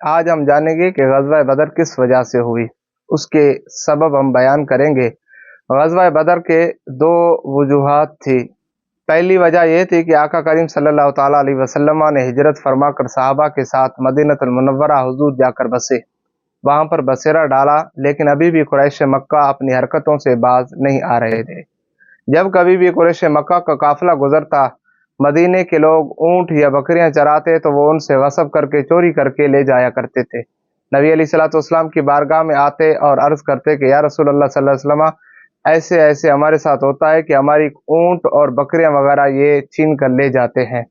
آج ہم جانیں گے کہ غزوہ بدر کس وجہ سے ہوئی، اس کے سبب ہم بیان کریں گے۔ غزوہ بدر کے دو وجوہات تھی۔ پہلی وجہ یہ تھی کہ آقا کریم صلی اللہ تعالیٰ علیہ وسلم نے ہجرت فرما کر صحابہ کے ساتھ مدینہ المنورہ حضور جا کر بسے، وہاں پر بسیرا ڈالا، لیکن ابھی بھی قریش مکہ اپنی حرکتوں سے باز نہیں آ رہے تھے۔ جب کبھی بھی قریش مکہ کا قافلہ گزرتا، مدینے کے لوگ اونٹ یا بکریاں چراتے تو وہ ان سے غصب کر کے چوری کر کے لے جایا کرتے تھے۔ نبی علیہ الصلوۃ والسلام کی بارگاہ میں آتے اور عرض کرتے کہ یا رسول اللہ صلی اللہ علیہ وسلم، ایسے ایسے ہمارے ساتھ ہوتا ہے کہ ہماری اونٹ اور بکریاں وغیرہ یہ چھین کر لے جاتے ہیں۔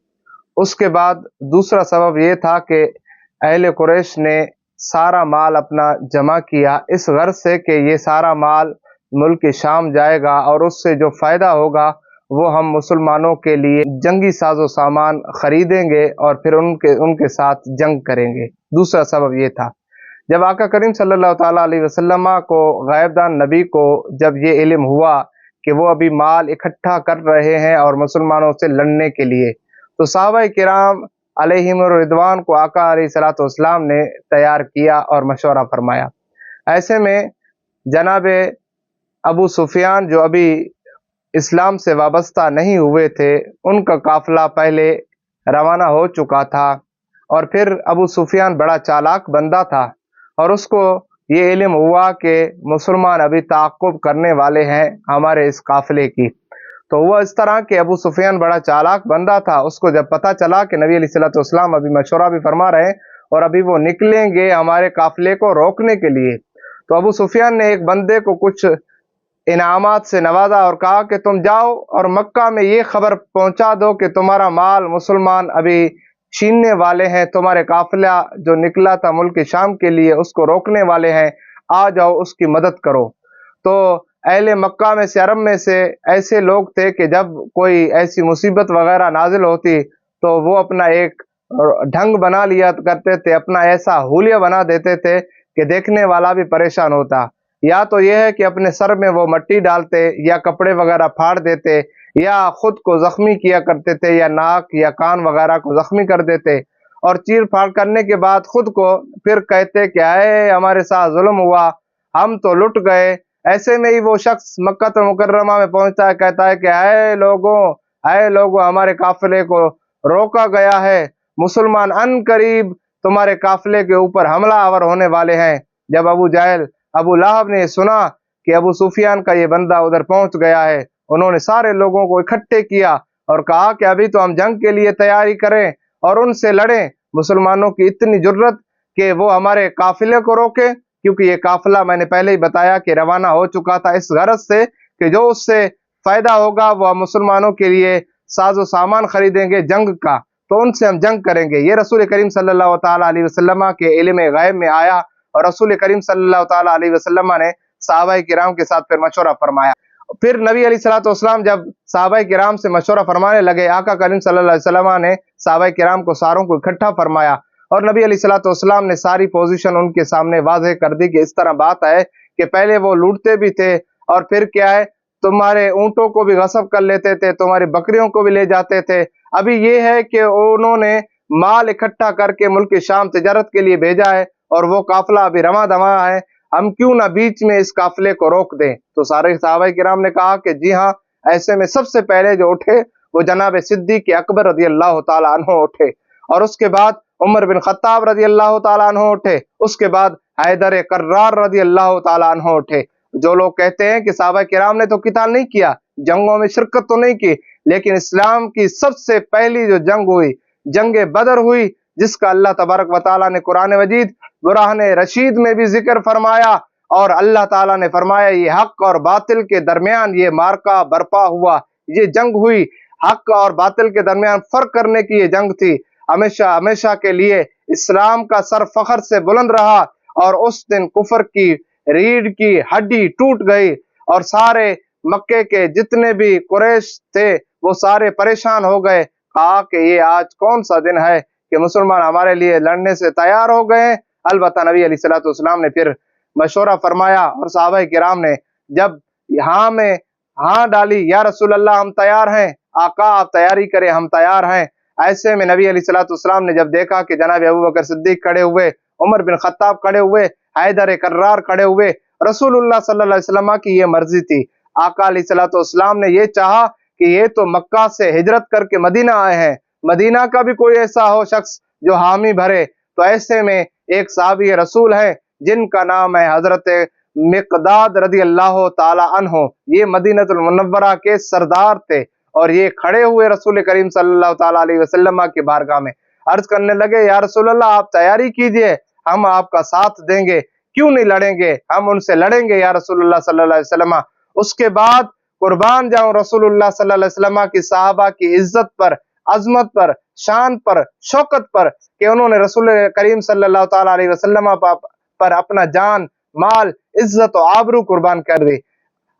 اس کے بعد دوسرا سبب یہ تھا کہ اہل قریش نے سارا مال اپنا جمع کیا اس غرض سے کہ یہ سارا مال ملک شام جائے گا اور اس سے جو فائدہ ہوگا وہ ہم مسلمانوں کے لیے جنگی ساز و سامان خریدیں گے اور پھر ان کے ساتھ جنگ کریں گے۔ دوسرا سبب یہ تھا۔ جب آقا کریم صلی اللہ تعالیٰ علیہ وسلم کو غائب دان نبی کو جب یہ علم ہوا کہ وہ ابھی مال اکٹھا کر رہے ہیں اور مسلمانوں سے لڑنے کے لیے، تو صحابہ کرام علیہم الرضوان کو آقا علیہ الصلوۃ والسلام نے تیار کیا اور مشورہ فرمایا۔ ایسے میں جناب ابو سفیان جو ابھی اسلام سے وابستہ نہیں ہوئے تھے، ان کا قافلہ پہلے روانہ ہو چکا تھا، اور پھر ابو سفیان بڑا چالاک بندہ تھا اور اس کو یہ علم ہوا کہ مسلمان ابھی تعاقب کرنے والے ہیں ہمارے اس قافلے کی۔ تو وہ اس طرح کہ ابو سفیان بڑا چالاک بندہ تھا، اس کو جب پتہ چلا کہ نبی علیہ الصلوۃ والسلام ابھی مشورہ بھی فرما رہے ہیں اور ابھی وہ نکلیں گے ہمارے قافلے کو روکنے کے لیے، تو ابو سفیان نے ایک بندے کو کچھ انعامات سے نوازا اور کہا کہ تم جاؤ اور مکہ میں یہ خبر پہنچا دو کہ تمہارا مال مسلمان ابھی چھیننے والے ہیں، تمہارے قافلہ جو نکلا تھا ملک شام کے لیے اس کو روکنے والے ہیں، آ جاؤ اس کی مدد کرو۔ تو اہل مکہ میں سے، عرب میں سے ایسے لوگ تھے کہ جب کوئی ایسی مصیبت وغیرہ نازل ہوتی تو وہ اپنا ایک ڈھنگ بنا لیا کرتے تھے، اپنا ایسا حلیہ بنا دیتے تھے کہ دیکھنے والا بھی پریشان ہوتا۔ یا تو یہ ہے کہ اپنے سر میں وہ مٹی ڈالتے یا کپڑے وغیرہ پھاڑ دیتے یا خود کو زخمی کیا کرتے تھے یا ناک یا کان وغیرہ کو زخمی کر دیتے، اور چیر پھاڑ کرنے کے بعد خود کو پھر کہتے کہ اے ہمارے ساتھ ظلم ہوا، ہم تو لٹ گئے۔ ایسے میں ہی وہ شخص مکہ المکرمہ میں پہنچتا ہے، کہتا ہے کہ اے لوگوں ہمارے قافلے کو روکا گیا ہے، مسلمان ان قریب تمہارے قافلے کے اوپر حملہ آور ہونے والے ہیں۔ جب ابو جہل ابو لہب نے سنا کہ ابو سفیان کا یہ بندہ ادھر پہنچ گیا ہے، انہوں نے سارے لوگوں کو اکٹھے کیا اور کہا کہ ابھی تو ہم جنگ کے لیے تیاری کریں اور ان سے لڑیں۔ مسلمانوں کی اتنی جرت کہ وہ ہمارے قافلے کو روکے، کیونکہ یہ قافلہ میں نے پہلے ہی بتایا کہ روانہ ہو چکا تھا اس غرض سے کہ جو اس سے فائدہ ہوگا وہ مسلمانوں کے لیے ساز و سامان خریدیں گے جنگ کا، تو ان سے ہم جنگ کریں گے۔ یہ رسول کریم صلی اللہ تعالیٰ علیہ وسلم کے علم غیب میں آیا اور رسول کریم صلی اللہ تعالیٰ علیہ وسلم نے صحابہ کرام کے ساتھ پھر مشورہ فرمایا۔ پھر نبی علیہ الصلوۃ والسلام جب صحابہ کرام سے مشورہ فرمانے لگے، آقا کریم صلی اللہ علیہ وسلم نے صحابہ کرام کو ساروں کو اکٹھا فرمایا اور نبی علیہ الصلوۃ والسلام نے ساری پوزیشن ان کے سامنے واضح کر دی کہ اس طرح بات ہے کہ پہلے وہ لوٹتے بھی تھے اور پھر کیا ہے تمہارے اونٹوں کو بھی غصب کر لیتے تھے، تمہاری بکریوں کو بھی لے جاتے تھے۔ ابھی یہ ہے کہ انہوں نے مال اکٹھا کر کے ملک شام تجارت کے لیے بھیجا ہے اور وہ قافلہ ابھی رواں دواں ہے، ہم کیوں نہ بیچ میں اس قافلے کو روک دیں؟ تو سارے صحابہ کرام نے کہا کہ جی ہاں۔ ایسے میں سب سے پہلے جو اٹھے وہ جناب صدیق اکبر رضی اللہ تعالیٰ عنہ اٹھے، اور اس کے بعد عمر بن خطاب رضی اللہ تعالیٰ عنہ اٹھے، اس کے بعد حیدر کرار رضی اللہ تعالیٰ عنہ اٹھے۔ جو لوگ کہتے ہیں کہ صحابہ کرام نے تو قتال نہیں کیا، جنگوں میں شرکت تو نہیں کی، لیکن اسلام کی سب سے پہلی جو جنگ ہوئی، جنگ بدر ہوئی، جس کا اللہ تبارک و تعالیٰ نے قرآن مجید برہان رشید میں بھی ذکر فرمایا، اور اللہ تعالیٰ نے فرمایا یہ حق اور باطل کے درمیان یہ مارکا برپا ہوا، یہ جنگ ہوئی، حق اور باطل کے درمیان فرق کرنے کی یہ جنگ تھی۔ ہمیشہ کے لیے اسلام کا سر فخر سے بلند رہا، اور اس دن کفر کی ریڑھ کی ہڈی ٹوٹ گئی اور سارے مکے کے جتنے بھی قریش تھے وہ سارے پریشان ہو گئے۔ کہا کہ یہ آج کون سا دن ہے کہ مسلمان ہمارے لیے لڑنے سے تیار ہو گئے ہیں۔ البتہ نبی علیہ الصلوۃ والسلام نے پھر مشورہ فرمایا اور صحابہ کرام نے جب ہاں میں ہاں ڈالی، یا رسول اللہ ہم تیار ہیں، آقا آپ تیاری کریں، ہم تیار ہیں۔ ایسے میں نبی علیہ الصلوۃ والسلام نے جب دیکھا کہ جناب ابوبکر صدیق کھڑے ہوئے، उमर बिन खत्ताब खड़े हुए, हैदर कर्रार खड़े हुए। रसूलुल्लाह सल्लल्लाहु अलैहि वसल्लम की ये मर्जी थी। आका अलैहिस्सलाम ने ये चाहा कि ये तो मक्का से हिजरत करके मदीना आए हैं, मदीना का भी कोई ऐसा हो शख्स जो हामी भरे। तो ऐसे में एक साहबी रसूल है जिनका नाम है हजरत मिकदाद रदी अल्लाह ताला अन्हो। ये मदीनतुल मुनव्वरा के सरदार थे और ये खड़े हुए रसूल करीम सल्लल्लाहु ताला अलैहि वसल्लम की बारगाह में अर्ज करने लगे, या रसूल अल्लाह आप तैयारी कीजिए, हम आपका साथ देंगे, क्यों नहीं लड़ेंगे, हम उनसे लड़ेंगे या रसूलुल्लाह सल्लल्लाहु अलैहि वसल्लम। उसके बाद कुर्बान जाऊं रसूलुल्लाह सल्लल्लाहु अलैहि वसल्लम की साहबा की इज्जत पर, अजमत पर, शान पर, शौकत पर कि उन्होंने रसूल करीम सल्लल्लाहु ताला अलैहि वसल्लम पर अपना जान, माल, इज्जत और आबरू कुर्बान कर दी।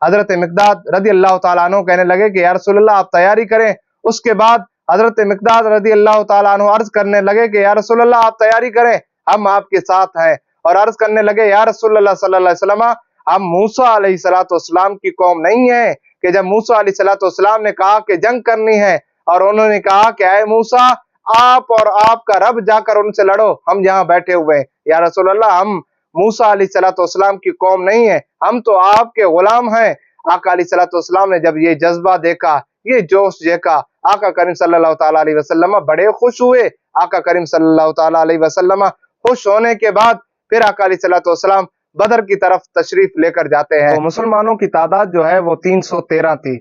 हजरत मिकदाद रदी अल्लाह ताला अन्हु कहने लगे कि या रसूलल्लाह आप तैयारी करें। उसके बाद हजरत मिकदाद रदी अल्लाह ताला अन्हु अर्ज करने लगे कि या रसूलल्लाह आप तैयारी करें, हम आपके साथ हैं। और अर्ज करने लगे, या रसूलल्लाह सल्लल्लाहु अलैहि वसल्लम हम मूसा अलैहिस्सलाम की कौम नहीं है कि जब मूसा अलैहिस्सलाम ने कहा कि जंग करनी है और उन्होंने कहा कि ऐ मूसा आप और आपका रब जाकर उनसे लड़ो, हम यहाँ बैठे हुए हैं। या रसूलल्लाह हम मूसा अलैहिस्सलाम की कौम नहीं है, हम तो आपके गुलाम हैं। आका अलैहिस्सलाम ने जब ये जज्बा देखा, ये जोश देखा, आका करीम सल्लल्लाहु ताला अलैहि वसल्लम बड़े खुश हुए। आका करीम सल्लल्लाहु ताला अलैहि वसल्लम खुश होने के बाद फिर आका अलैहिस्सलाम बदर की तरफ तशरीफ लेकर जाते हैं। तो मुसलमानों की तादाद जो है वो 313 थी।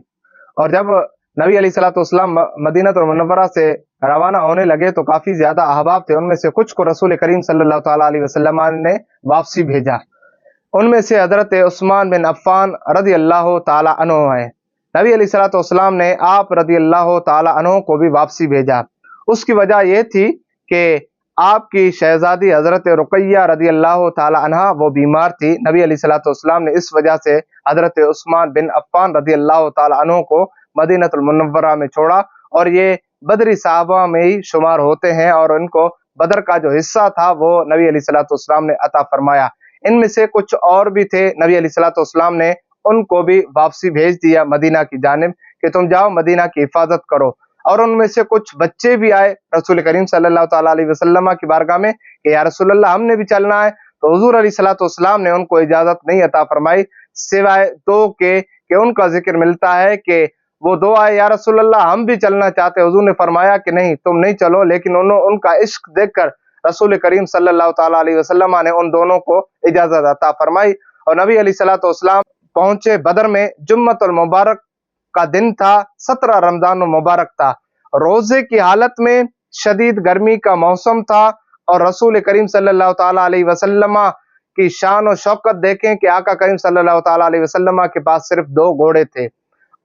और जब नबी अलैहिस्सलाम मदीनतुल मुनव्वरा से रवाना होने लगे तो काफी ज्यादा अहबाब थे। उनमें से कुछ को रसूल करीम सल्लल्लाहु ताला अलैहि वसल्लम ने वापसी भेजा। उनमें से हजरत उस्मान बिन अफ़्फ़ान रदी अल्लाह ताला अन्हु है। नबी अलैहिस्सलाम ने आप रदी अल्लाह ताला अन्हु को भी वापसी भेजा। उसकी वजह यह थी कि आपकी शहजादी हजरत रुकैया रदी अल्लाह ताला अन्हा वो बीमार थी। नबी अलैहिस्सलाम ने इस वजह से हजरत उस्मान बिन अफ़्फ़ान रदी अल्लाह ताला अन्हु को मदीनतुल मुनव्वरा में छोड़ा और ये बदरी साहबा में ही शुमार होते हैं और उनको बदर का जो हिस्सा था वो नबी अलैहिस्सलाम ने अता फरमाया। इनमें से कुछ और भी थे, नबी अलैहिस्सलाम ने उनको भी वापसी भेज दिया मदीना की जानिब कि तुम जाओ मदीना की हिफाजत करो। और उनमें से कुछ बच्चे भी आए रसूल करीम सल्लल्लाहु ताला अलैहि वसल्लम की बारगाह में कि या रसूलल्लाह हमने भी चलना है। तो हुजूर अलैहिस्सलाम ने उनको इजाजत नहीं अता फरमाई सिवाय दो के कि उनका जिक्र मिलता है कि वो दो आए, या रसूलल्लाह हम भी चलना चाहते। हुजूर ने फरमाया कि नहीं तुम नहीं चलो, लेकिन उनका इश्क देखकर रसूल करीम सल्लल्लाहु ताला अलैहि वसल्लम ने उन दोनों को इजाजत अता फरमाई। और नबी अलैहिस्सलाम पहुंचे बदर में। जुम्मतुल मुबारक का दिन था, 17 रमजान मुबारक था। रोजे की हालत में शदीद गर्मी का मौसम था और रसूल करीम सल्लल्लाहु ताला अलैहि वसल्लम की शान और शौकत देखें कि आका करीम सल्लल्लाहु ताला अलैहि वसल्लम के पास सिर्फ 2 घोड़े थे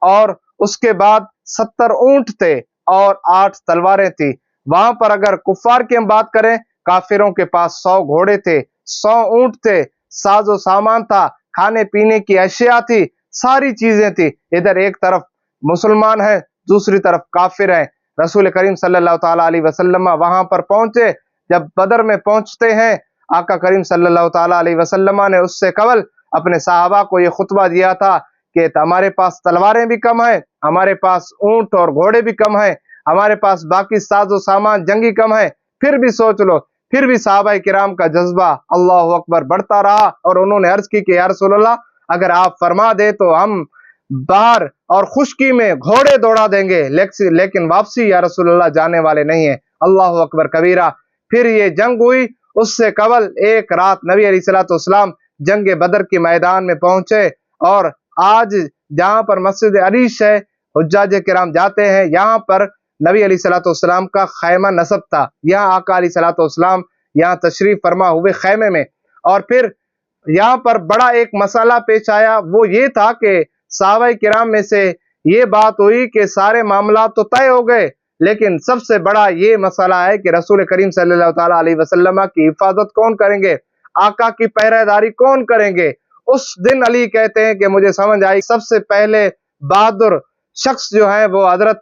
और उसके बाद 70 ऊंट थे और 8 तलवारें थी। वहां पर अगर कुफार की हम बात करें, काफिरों के पास 100 घोड़े थे, 100 ऊंट थे, साजो सामान था, खाने पीने की अशिया थी, सारी चीजें थी। इधर एक तरफ मुसलमान है, दूसरी तरफ काफिर है। रसूल करीम सल्लल्लाहु ताला अलैहि वसल्लम वहां पर पहुंचे। जब बदर में पहुंचते हैं, आका करीम सल्लल्लाहु ताला अलैहि वसल्लम ने उससे कबल अपने साहबा को यह खुतबा दिया था कि हमारे पास तलवारें भी कम है, हमारे पास ऊंट और घोड़े भी कम है, हमारे पास बाकी साजो सामान जंगी कम है, फिर भी सोच लो। फिर भी साहबा किराम का जज्बा अल्लाह अकबर बढ़ता रहा और उन्होंने अर्ज की कि या रसूलल्लाह अगर आप फरमा दे तो हम बाहर और खुशकी में घोड़े दौड़ा देंगे, लेकिन वापसी या रसूलल्लाह जाने वाले नहीं है। अल्लाह अकबर कबीरा। फिर ये जंग हुई। उससे कबल एक रात नबी अलैहिस्सलाम जंग बदर के मैदान में पहुंचे और आज जहां पर मस्जिद अरीश है, हुज्जाज किराम जाते हैं, यहाँ पर नबी अलैहिस्सलाम का खैमा नसब था। यहाँ आका अलैहिस्सलाम यहाँ तशरीफ फरमा हुए खैमे में। और फिर यहाँ पर बड़ा एक मसला पेश आया, वो ये था कि सहाबाए किराम में से ये बात हुई कि सारे मामला तो तय हो गए, लेकिन सबसे बड़ा ये मसला है कि रसूल करीम सल्लल्लाहु ताला अलैहि वसल्लम की हिफाजत कौन करेंगे, आका की पहरेदारी कौन करेंगे। उस दिन अली कहते हैं कि मुझे समझ आई सबसे पहले बहादुर शख्स जो है वो हजरत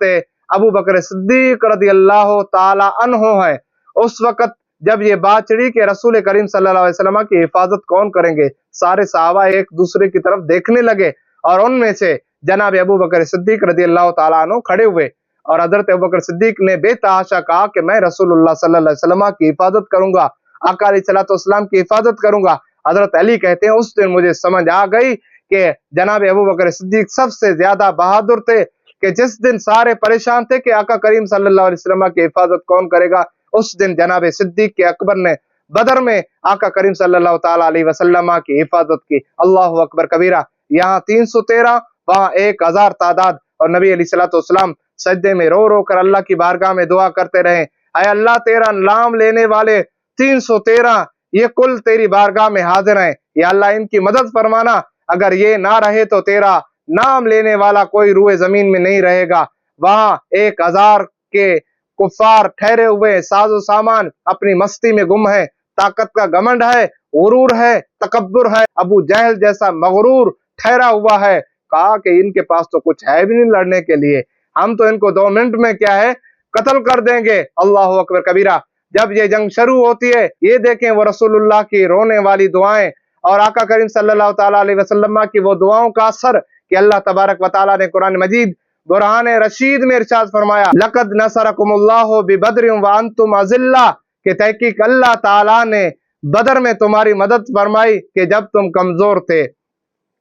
अबू बकर सिद्दीक रदी अल्लाह ताला अन्हो है। उस वक्त जब ये बात चिड़ी कि रसूल करीम सल्लल्लाहु अलैहि वसल्लम की हिफाजत कौन करेंगे, सारे सहाबा एक दूसरे की तरफ देखने लगे और उनमें से जनाब अबू बकर सिद्दीक रदी अल्लाह ताला अन्हो खड़े हुए और हजरत अबू बकर सिद्दीक ने बेतहाशा कहा कि मैं रसूलुल्लाह सल्लल्लाहु अलैहि वसल्लम की हिफाजत करूंगा। आका अलैहिस्सलाम की हिफाजत करूंगा। हजरत अली कहते हैं उस दिन मुझे समझ आ गई कि जनाब अबू बकर सिद्दीक सबसे ज्यादा बहादुर थे, कि जिस दिन सारे परेशान थे कि आका करीम सल्लल्लाहु अलैहि वसल्लम की हिफाजत कौन करेगा, उस दिन जनाब सिद्दीक के अकबर ने बदर में आका करीम सल्लल्लाहु ताला अलैहि वसल्लम की हिफाजत की। अल्लाहु अकबर कबीरा। यहाँ 313, वहाँ 1000 तादाद, और नबी अलैहिस्सलाम सजदे में रो रो कर अल्लाह की बारगाह में दुआ करते रहे, ऐ अल्लाह तेरा नाम लेने वाले 313 ये कुल तेरी बारगाह में हाजिर हैं, या अल्लाह इनकी मदद फरमाना, अगर ये ना रहे तो तेरा नाम लेने वाला कोई रूए जमीन में नहीं रहेगा। वहां 1000 के कुफार ठहरे हुए, साजो सामान अपनी मस्ती में गुम है, ताकत का घमंड है, गुरूर है, तकब्बुर है, अबू जहल जैसा मगरूर ठहरा हुआ है। कहा कि इनके पास तो कुछ है भी नहीं लड़ने के लिए, हम तो इनको 2 मिनट में क्या है कत्ल कर देंगे। अल्लाह अकबर कबीरा। जब ये जंग शुरू होती है, ये देखें वो रसूलुल्लाह की रोने वाली दुआएं और आका करीम सल्लल्लाहु ताला अलैहि वसल्लम की वो दुआओं का असर कि अल्लाह तबारक व तआला ने कुरान मजीद बुरहान रशीद में इरशाद फरमाया, लक़द नसरकुमुल्लाहु बिबद्रिन व अंतुम अज़िल्ला, कि तहकीक अल्लाह ताला ने बदर में तुम्हारी मदद फरमाई कि जब तुम कमजोर थे।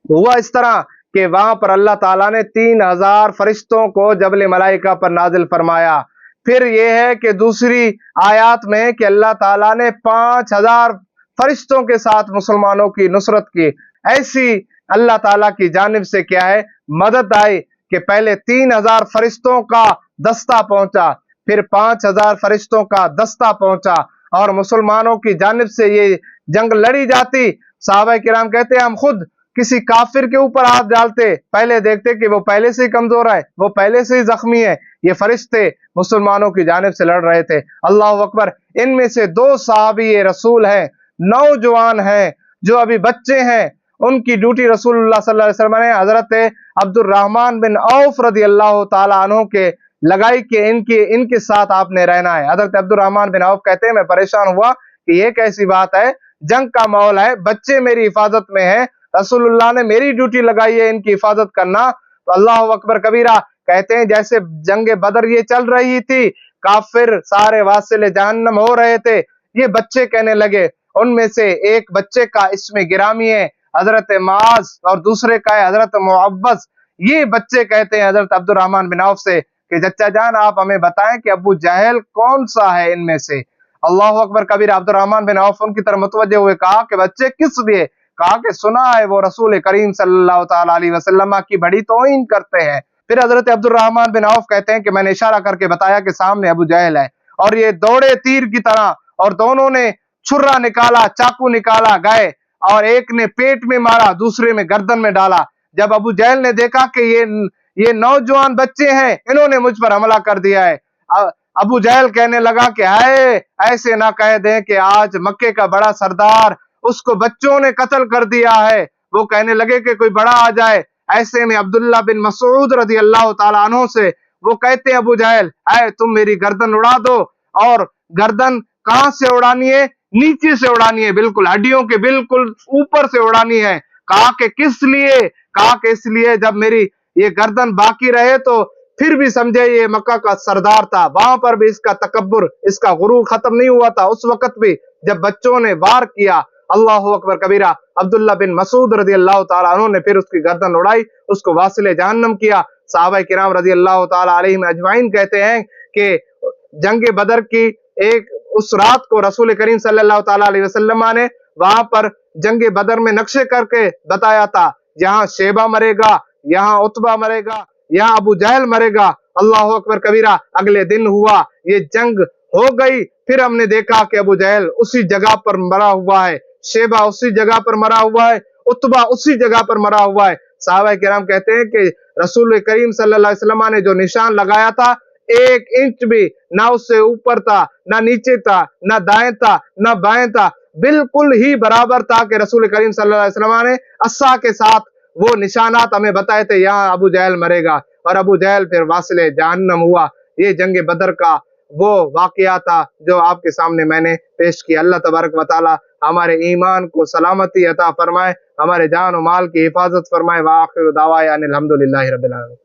हुआ इस तरह कि वहां पर अल्लाह ताला ने 3000 फरिश्तों को जबल मलाइका पर नाजिल फरमाया। फिर यह है कि दूसरी आयत में कि अल्लाह ताला ने 5000 फरिश्तों के साथ मुसलमानों की नुसरत की। ऐसी अल्लाह ताला की जानिब से क्या है मदद आई कि पहले 3000 फरिश्तों का दस्ता पहुंचा, फिर 5000 फरिश्तों का दस्ता पहुंचा, और मुसलमानों की जानिब से ये जंग लड़ी जाती। सहाबा किराम कहते हैं हम खुद किसी काफिर के ऊपर हाथ डालते, पहले देखते कि वो पहले से ही कमजोर है, वो पहले से ही जख्मी है, ये फरिश्ते मुसलमानों की जानिब से लड़ रहे थे। अल्लाह अकबर। इनमें से 2 सहाबी रसूल हैं, नौजवान हैं, जो अभी बच्चे हैं, उनकी ड्यूटी रसूलुल्लाह सल्लल्लाहु अलैहि वसल्लम ने हजरत अब्दुर्रहमान बिन औफ रदी अल्लाह ताला अन्हु के लगाई कि इनके साथ आपने रहना है। हजरत अब्दुर्रहमान बिन औफ कहते हैं मैं परेशान हुआ कि ये कैसी बात है, जंग का माहौल है, बच्चे मेरी हिफाजत में है, रसूलुल्लाह ने मेरी ड्यूटी लगाई है इनकी हिफाजत करना। तो अल्लाह अकबर कबीरा। कहते हैं जैसे जंग बदर ये चल रही थी, काफिर सारे वासिले जहन्नम हो रहे थे, ये बच्चे कहने लगे, उनमें से एक बच्चे का इसमें गिरामी है हजरत माज और दूसरे का है हजरत मुअव्वज। ये बच्चे कहते हैं हजरत अब्दुर्रहमान बिन औफ से कि चचा जान आप हमें बताएं कि अबू जहल कौन सा है इनमें से। अल्लाह अकबर कबीर। अब्दुर्रहमान बिन औफ उनकी तरफ मुतवज्जे हुए कहा कि बच्चे किस लिए? कहा कि सुना है वो रसूल करीम सल्लल्लाहु ताला अलैहि वसल्लम की बड़ी तौहीन करते हैं। फिर हजरत अब्दुर्रहमान बिन औफ कहते हैं कि मैंने इशारा करके बताया कि सामने अबू जहल है, और ये दौड़े तीर की तरह, और दोनों ने छुरा निकाला, चाकू निकाला, गए, और एक ने पेट में मारा, दूसरे में गर्दन में डाला। जब अबू जहल ने देखा कि ये नौजवान बच्चे हैं, इन्होंने मुझ पर हमला कर दिया है, अबू जहल कहने लगा कि हाय ऐसे ना कह दें कि आज मक्के का बड़ा सरदार उसको बच्चों ने कत्ल कर दिया है। वो कहने लगे कि कोई बड़ा आ जाए। ऐसे में अब्दुल्ला बिन मसूद रजी अल्लाह ताला अन्हु से वो कहते हैं अबू जहल ऐ तुम मेरी गर्दन उड़ा दो। और गर्दन कहां से उड़ानी है? नीचे से उड़ानी है, बिल्कुल हड्डियों के बिल्कुल ऊपर से उड़ानी है। कहा कि किस लिए? कहा कि इसलिए जब मेरी ये गर्दन बाकी रहे तो फिर भी समझे ये मक्का का सरदार था, वहां पर भी इसका तकब्बुर, इसका गुरूर खत्म नहीं हुआ था उस वक्त भी जब बच्चों ने वार किया। अल्लाह अकबर कबीरा। अब्दुल्ला बिन मसूद रजी अल्लाह ताला अन्हु ने फिर उसकी गर्दन उड़ाई, उसको वासिले जहन्नम किया। सहाबा किराम रजी अल्लाह ताला अलैहिम अजमाइन कहते हैं कि जंग बदर की उस रात को रसूल करीम सल्लल्लाहु ताला अलैहि वसल्लम ने वहां पर जंग बदर में नक्शे करके बताया था, यहाँ शेबा मरेगा, यहाँ उतबा मरेगा, यहाँ अबू जहल मरेगा। अल्लाह अकबर कबीरा। अगले दिन हुआ ये जंग हो गई, फिर हमने देखा कि अबू जहल उसी जगह पर मरा हुआ है, शेबा उसी जगह पर मरा हुआ है, उतबा उसी जगह पर मरा हुआ है। साहबा किराम कहते हैं कि रसूल करीम सल्लल्लाहु अलैहि वसल्लम ने जो निशान लगाया था 1 इंच भी ना उससे ऊपर था, ना नीचे था, ना दाएं था, ना बाएं था, बिल्कुल ही बराबर था कि रसूल करीम सल्लल्लाहु अलैहि वसल्लम ने अस्सा के साथ वो निशानात हमें बताए थे, यहाँ अबू जहल मरेगा, और अबू जहल फिर वासिले जहन्नम हुआ। ये जंग बदर का वो वाकया था जो आपके सामने मैंने पेश किया। अल्लाह तबारक व तआला हमारे ईमान को सलामती अता फरमाए, हमारे जान और माल की हिफाजत फरमाए। व आखिर दावाया अनिल हम्दुलिल्लाहि रब्बिल आलमीन।